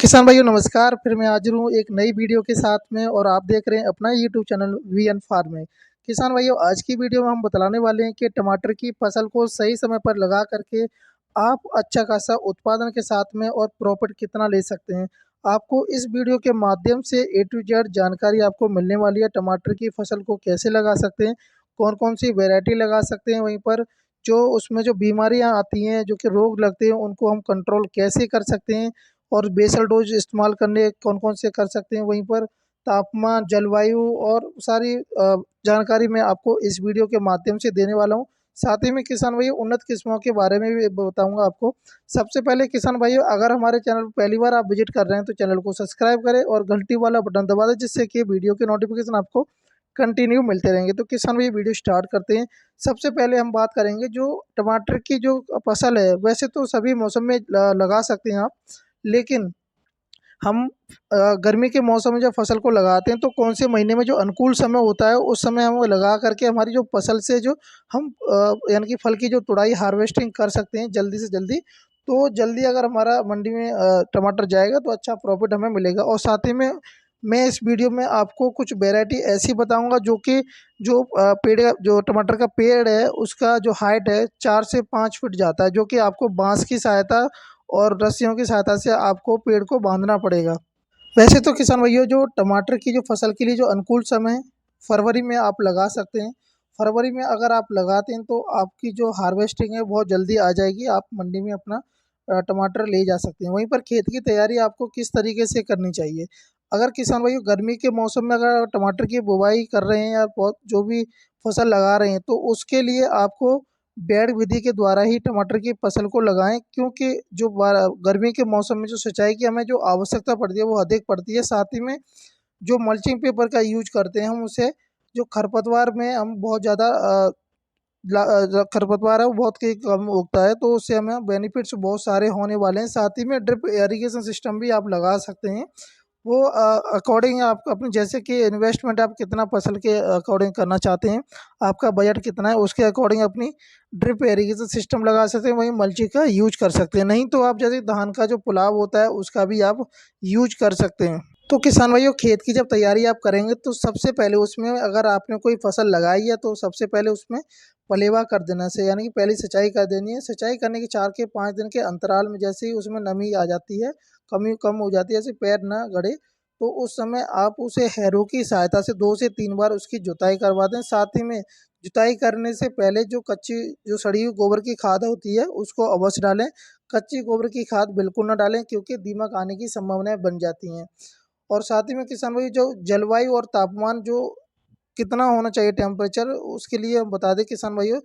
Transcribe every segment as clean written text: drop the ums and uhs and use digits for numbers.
किसान भाइयों नमस्कार। फिर मैं हाजिर हूँ एक नई वीडियो के साथ में और आप देख रहे हैं अपना यूट्यूब चैनल वीएन फार्मिंग। किसान भाइयों आज की वीडियो में हम बताने वाले हैं कि टमाटर की फसल को सही समय पर लगा करके आप अच्छा खासा उत्पादन के साथ में और प्रॉफिट कितना ले सकते हैं। आपको इस वीडियो के माध्यम से ए टू जेड जानकारी आपको मिलने वाली है। टमाटर की फसल को कैसे लगा सकते हैं, कौन कौन सी वेराइटी लगा सकते हैं, वहीं पर जो उसमें जो बीमारियां आती हैं, जो कि रोग लगते हैं, उनको हम कंट्रोल कैसे कर सकते हैं और बेसल डोज इस्तेमाल करने कौन-कौन से कर सकते हैं। वहीं पर तापमान, जलवायु और सारी जानकारी मैं आपको इस वीडियो के माध्यम से देने वाला हूँ। साथ ही में किसान भाइयों उन्नत किस्मों के बारे में भी बताऊँगा आपको। सबसे पहले किसान भाइयों अगर हमारे चैनल पर पहली बार आप विज़िट कर रहे हैं तो चैनल को सब्सक्राइब करें और घंटी वाला बटन दबा दें, जिससे कि वीडियो के नोटिफ़िकेशन आपको कंटिन्यू मिलते रहेंगे। तो किसान भाई वीडियो स्टार्ट करते हैं। सबसे पहले हम बात करेंगे जो टमाटर की जो फसल है, वैसे तो सभी मौसम में लगा सकते हैं आप। लेकिन हम गर्मी के मौसम में जब फसल को लगाते हैं तो कौन से महीने में जो अनुकूल समय होता है उस समय हम लगा करके हमारी जो फसल से जो हम यानी कि फल की जो तुड़ाई हार्वेस्टिंग कर सकते हैं जल्दी से जल्दी। तो जल्दी अगर हमारा मंडी में टमाटर जाएगा तो अच्छा प्रॉफिट हमें मिलेगा। और साथ ही में मैं इस वीडियो में आपको कुछ वैरायटी ऐसी बताऊंगा जो कि जो पेड़ जो टमाटर का पेड़ है उसका जो हाइट है 4 से 5 फीट जाता है, जो कि आपको बांस की सहायता और रस्सियों की सहायता से आपको पेड़ को बांधना पड़ेगा। वैसे तो किसान भाइयों जो टमाटर की जो फसल के लिए जो अनुकूल समय है फरवरी में आप लगा सकते हैं। फरवरी में अगर आप लगाते हैं तो आपकी जो हार्वेस्टिंग है बहुत जल्दी आ जाएगी, आप मंडी में अपना टमाटर ले जा सकते हैं। वहीं पर खेत की तैयारी आपको किस तरीके से करनी चाहिए। अगर किसान भाइयों गर्मी के मौसम में अगर टमाटर की बुवाई कर रहे हैं या बहुत जो भी फसल लगा रहे हैं तो उसके लिए आपको बेड विधि के द्वारा ही टमाटर की फसल को लगाएं, क्योंकि जो गर्मी के मौसम में जो सिंचाई की हमें जो आवश्यकता पड़ती है वो अधिक पड़ती है। साथ ही में जो मल्चिंग पेपर का यूज करते हैं हम उसे जो खरपतवार में हम बहुत ज़्यादा खरपतवार है वो बहुत ही कम उगता है, तो उससे हमें बेनिफिट्स बहुत सारे होने वाले हैं। साथ ही में ड्रिप इरिगेशन सिस्टम भी आप लगा सकते हैं। वो अकॉर्डिंग आप अपने जैसे कि इन्वेस्टमेंट आप कितना फसल के अकॉर्डिंग करना चाहते हैं, आपका बजट कितना है उसके अकॉर्डिंग अपनी ड्रिप इरिगेशन सिस्टम लगा सकते हैं, वहीं मल्ची का यूज कर सकते हैं। नहीं तो आप जैसे धान का जो पुलाव होता है उसका भी आप यूज कर सकते हैं। तो किसान भाइयों खेत की जब तैयारी आप करेंगे तो सबसे पहले उसमें अगर आपने कोई फसल लगाई है तो सबसे पहले उसमें पलेवा कर देना से, यानी कि पहली सिंचाई कर देनी है। सिंचाई करने के 4 के 5 दिन के अंतराल में जैसे ही उसमें नमी आ जाती है, कमी कम हो जाती है, जैसे पैर ना गड़े, तो उस समय आप उसे हैरो की सहायता से 2 से 3 बार उसकी जुताई करवा दें। साथ ही में जुताई करने से पहले जो कच्ची जो सड़ी हुई गोबर की खाद होती है उसको अवश्य डालें। कच्ची गोबर की खाद बिल्कुल ना डालें क्योंकि दीमक आने की संभावनाएं बन जाती हैं। और साथ ही में किसान भाई जो जलवायु और तापमान जो कितना होना चाहिए टेम्परेचर, उसके लिए हम बता दें किसान भाइयों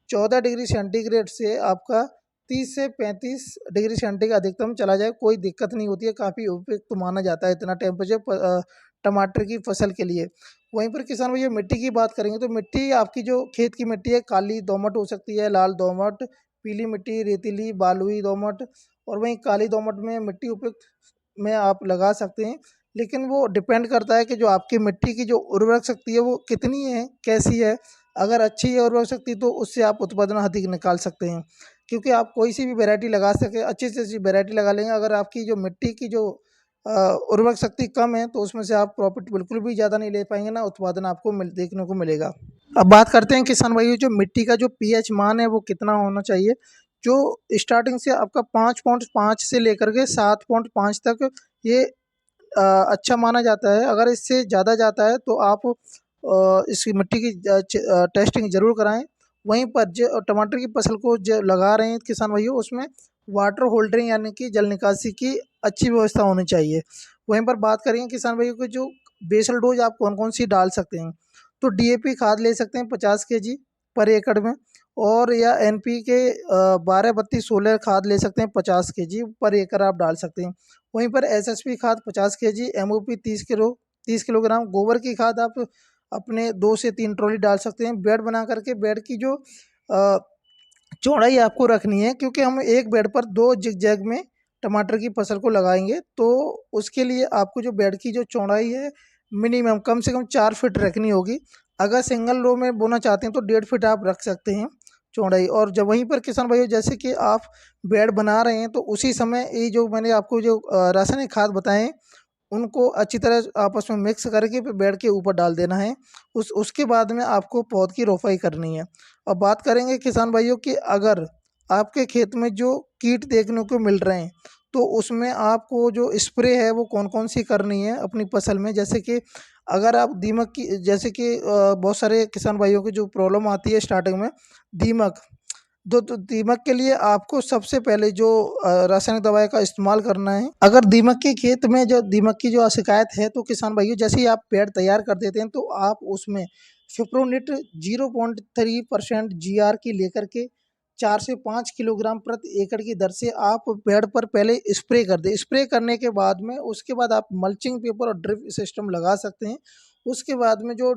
14 डिग्री सेंटीग्रेड से आपका 30 से 35 डिग्री सेंटीग्रेड अधिकतम चला जाए कोई दिक्कत नहीं होती है, काफ़ी उपयुक्त माना जाता है इतना टेम्परेचर टमाटर की फसल के लिए। वहीं पर किसान भैया मिट्टी की बात करेंगे तो मिट्टी आपकी जो खेत की मिट्टी है काली दोमट हो सकती है, लाल दोमट, पीली मिट्टी, रेतीली, बालुई दोमट, और वहीं काली दोमट में मिट्टी उपयुक्त में आप लगा सकते हैं। लेकिन वो डिपेंड करता है कि जो आपकी मिट्टी की जो उर्वरक शक्ति है वो कितनी है, कैसी है। अगर अच्छी है उर्वरक शक्ति तो उससे आप उत्पादन अधिक निकाल सकते हैं, क्योंकि आप कोई सी भी वैरायटी लगा सके, अच्छी से अच्छी वैरायटी लगा लेंगे। अगर आपकी जो मिट्टी की जो उर्वरक शक्ति कम है तो उसमें से आप प्रॉफिट बिल्कुल भी ज़्यादा नहीं ले पाएंगे, ना उत्पादन आपको देखने को मिलेगा। अब बात करते हैं किसान भाइयों जो मिट्टी का जो पीएच मान है वो कितना होना चाहिए। जो स्टार्टिंग से आपका 5.5 से लेकर के 7.5 तक ये अच्छा माना जाता है। अगर इससे ज़्यादा जाता है तो आप इसकी मिट्टी की टेस्टिंग ज़रूर कराएं। वहीं पर जो टमाटर की फसल को जो लगा रहे हैं किसान भाइयों उसमें वाटर होल्डरिंग यानी कि जल निकासी की अच्छी व्यवस्था होनी चाहिए। वहीं पर बात करेंगे किसान भाइयों को जो बेसल डोज आप कौन कौन सी डाल सकते हैं, तो डीएपी खाद ले सकते हैं 50 kg पर एकड़ में, और या एनपीके 12-32-16 खाद ले सकते हैं 50 kg पर एकड़ आप डाल सकते हैं। वहीं पर एसएसपी खाद 50 kg, एमओपी 30 किलोग्राम, गोबर की खाद आप अपने 2 से 3 ट्रॉली डाल सकते हैं। बेड बना करके बेड की जो चौड़ाई आपको रखनी है, क्योंकि हम एक बेड पर 2 जिगजैग में टमाटर की फसल को लगाएंगे, तो उसके लिए आपको जो बेड की जो चौड़ाई है मिनिमम कम से कम 4 फीट रखनी होगी। अगर सिंगल रो में बोना चाहते हैं तो 1.5 फीट आप रख सकते हैं। चौड़ाई। और जब वहीं पर किसान भाइयों जैसे कि आप बेड बना रहे हैं तो उसी समय ये जो मैंने आपको जो रासायनिक खाद बताएं उनको अच्छी तरह आपस में मिक्स करके फिर बेड के ऊपर डाल देना है। उसके बाद में आपको पौध की रोपाई करनी है। अब बात करेंगे किसान भाइयों कि अगर आपके खेत में जो कीट देखने को मिल रहे हैं तो उसमें आपको जो स्प्रे है वो कौन कौन सी करनी है अपनी फसल में। जैसे कि अगर आप दीमक की जैसे कि बहुत सारे किसान भाइयों की जो प्रॉब्लम आती है स्टार्टिंग में दीमक, तो दीमक के लिए आपको सबसे पहले जो रासायनिक दवाई का इस्तेमाल करना है। अगर दीमक के खेत में जो दीमक की जो शिकायत है तो किसान भाइयों जैसे ही आप पेड़ तैयार कर देते हैं तो आप उसमें फिप्रोनिट 0.3% GR की लेकर के 4 से 5 किलोग्राम प्रति एकड़ की दर से आप पेड़ पर पहले स्प्रे कर दें। स्प्रे करने के बाद में उसके बाद आप मल्चिंग पेपर और ड्रिप सिस्टम लगा सकते हैं। उसके बाद में जो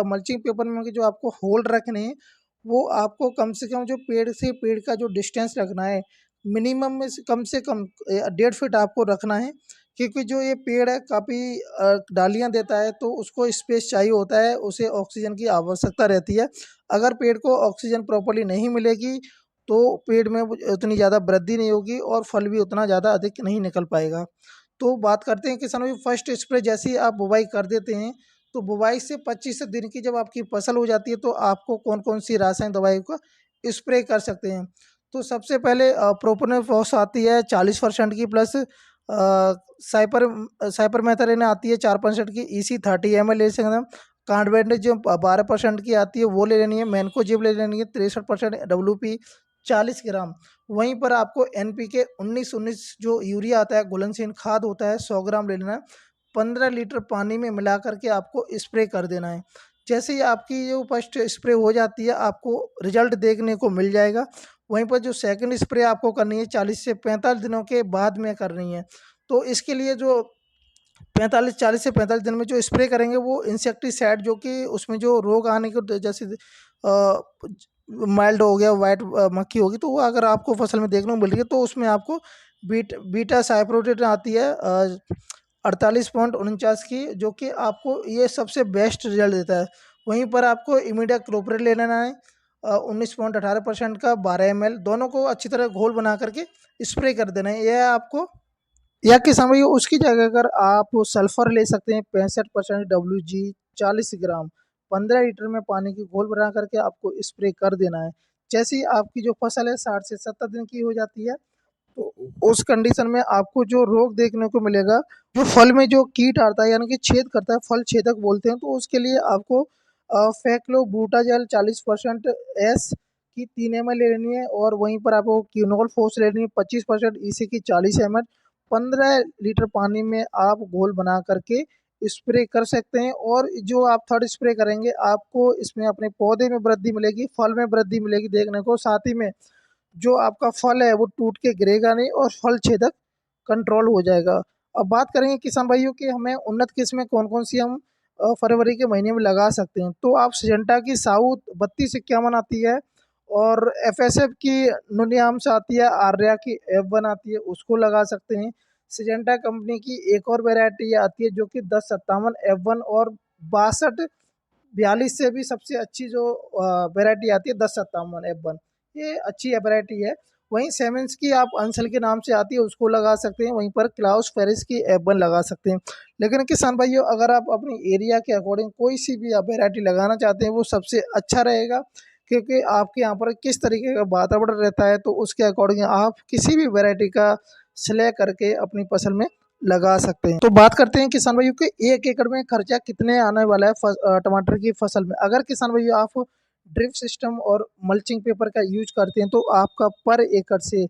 मल्चिंग पेपर में जो आपको होल रखने हैं वो आपको कम से कम जो पेड़ से पेड़ का जो डिस्टेंस रखना है मिनिमम में से कम 1.5 फीट आपको रखना है। क्योंकि जो ये पेड़ है काफ़ी डालियाँ देता है तो उसको स्पेस चाहिए होता है, उसे ऑक्सीजन की आवश्यकता रहती है। अगर पेड़ को ऑक्सीजन प्रॉपर्ली नहीं मिलेगी तो पेड़ में उतनी ज़्यादा वृद्धि नहीं होगी और फल भी उतना ज़्यादा अधिक नहीं निकल पाएगा। तो बात करते हैं किसानों की फर्स्ट स्प्रे जैसे ही आप बुवाई कर देते हैं तो बुवाई से 25 दिन की जब आपकी फसल हो जाती है तो आपको कौन कौन सी रासायनिक दवाई का स्प्रे कर सकते हैं। तो सबसे पहले प्रोपोनोफॉस आती है 40% की प्लस साइपर साइपरमेथ्रिन आती है 4% की, EC30 ml ले सकते हैं। कार्बेंडेज जो 12% की आती है वो ले लेनी है। मैनकोजेब ले लेनी है 63%, WP 40 ग्राम। वहीं पर आपको NPK 19-19 जो यूरिया आता है घुलनशील खाद होता है 100 ग्राम ले लेना है। 15 लीटर पानी में मिला करके आपको स्प्रे कर देना है। जैसे ही आपकी जो फर्स्ट स्प्रे हो जाती है आपको रिजल्ट देखने को मिल जाएगा। वहीं पर जो सेकंड स्प्रे आपको करनी है 40 से 45 दिनों के बाद में करनी है। तो इसके लिए जो 40 से 45 दिन में जो स्प्रे करेंगे वो इंसेक्टिसाइड जो कि उसमें जो रोग आने को जैसे माइल्ड हो गया, वाइट मक्खी होगी, तो वो अगर आपको फसल में देखने को मिल रही है तो उसमें आपको बीटा साइप्रोटेट आती है 48.49 की, जो कि आपको ये सबसे बेस्ट रिजल्ट देता है। वहीं पर आपको इमीडिया क्लोपरेट ले लेना है 19.18% का 12 ml, दोनों को अच्छी तरह घोल बना करके स्प्रे कर देना है। यह आपको या कि समय उसकी जगह अगर आप सल्फर ले सकते हैं 65% WG 40 ग्राम 15 लीटर में पानी की घोल बना करके आपको स्प्रे कर देना है। जैसे ही आपकी जो फसल है 60 से 70 दिन की हो जाती है तो उस कंडीशन में आपको जो रोग देखने को मिलेगा, जो फल में जो कीट आता है यानी कि छेद करता है, फल छेदक बोलते हैं, तो उसके लिए आपको फेक्लोबुटाजल 40% एस की 3 ml लेनी है। और वहीं पर आपको क्विनोल फोस लेनी है 25%, EC की 40 ml। 15 लीटर पानी में आप घोल बना करके स्प्रे कर सकते हैं। और जो आप थर्ड स्प्रे करेंगे आपको इसमें अपने पौधे में वृद्धि मिलेगी, फल में वृद्धि मिलेगी देखने को, साथ ही में जो आपका फल है वो टूट के गिरेगा नहीं और फल छेदक कंट्रोल हो जाएगा। अब बात करेंगे किसान भाइयों कि हमें उन्नत किस्में कौन कौन सी हम फरवरी के महीने में लगा सकते हैं। तो आप सिजेंटा की साउथ 3251 आती है, और FSF की नुनियाम्स आती है, आर्या की F1 आती है, उसको लगा सकते हैं। सिजेंटा कंपनी की एक और वेराइटी आती है जो कि 1057 F1 और 6242 से भी सबसे अच्छी जो वेराइटी आती है 1057 F1, ये अच्छी वैरायटी है। वहीं सेमेंस की आप अंसल के नाम से आती है उसको लगा सकते हैं। वहीं पर क्लाउस फेरिस की F1 लगा सकते हैं। लेकिन किसान भाइयों अगर आप अपनी एरिया के अकॉर्डिंग कोई सी भी आप वैरायटी लगाना चाहते हैं वो सबसे अच्छा रहेगा, क्योंकि आपके यहाँ पर किस तरीके का वातावरण रहता है तो उसके अकॉर्डिंग आप किसी भी वैरायटी का सिलेक्ट करके अपनी फसल में लगा सकते हैं। तो बात करते हैं किसान भाइयों के 1 एकड़ में खर्चा कितने आने वाला है टमाटर की फसल में। अगर किसान भाइयों आप ड्रिप सिस्टम और मल्चिंग पेपर का यूज करते हैं तो आपका पर एकड़ से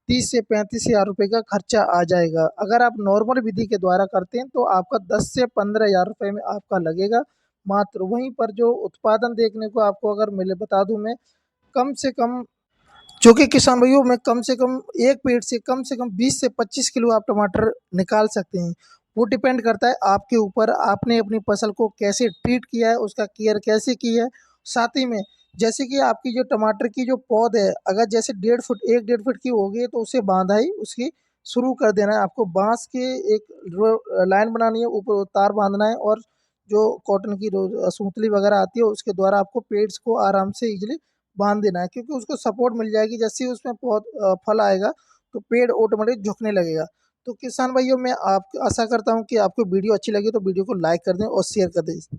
30 से 35 हज़ार रुपये का खर्चा आ जाएगा। अगर आप नॉर्मल विधि के द्वारा करते हैं तो आपका 10 से 15 हज़ार रुपये में आपका लगेगा मात्र। वहीं पर जो उत्पादन देखने को आपको अगर मिले बता दूं मैं, कम से कम जो कि किसान भाइयों में कम से कम एक पेड़ से कम 20 से 25 किलो आप टमाटर निकाल सकते हैं। वो डिपेंड करता है आपके ऊपर, आपने अपनी फसल को कैसे ट्रीट किया है, उसका केयर कैसे की है। साथ ही में जैसे कि आपकी जो टमाटर की जो पौध है अगर जैसे 1.5 फुट 1-1.5 फुट की होगी तो उसे बांधाई उसकी शुरू कर देना है। आपको बांस के एक लाइन बनानी है, ऊपर तार बांधना है, और जो कॉटन की सूतली वगैरह आती है उसके द्वारा आपको पेड़ को आराम से इजिली बांध देना है, क्योंकि उसको सपोर्ट मिल जाएगी। जैसे ही उसमें फल आएगा तो पेड़ ऑटोमेटिक झुकने लगेगा। तो किसान भाइयों, मैं आप आशा करता हूँ कि आपको वीडियो अच्छी लगी तो वीडियो को लाइक कर दें और शेयर कर दें।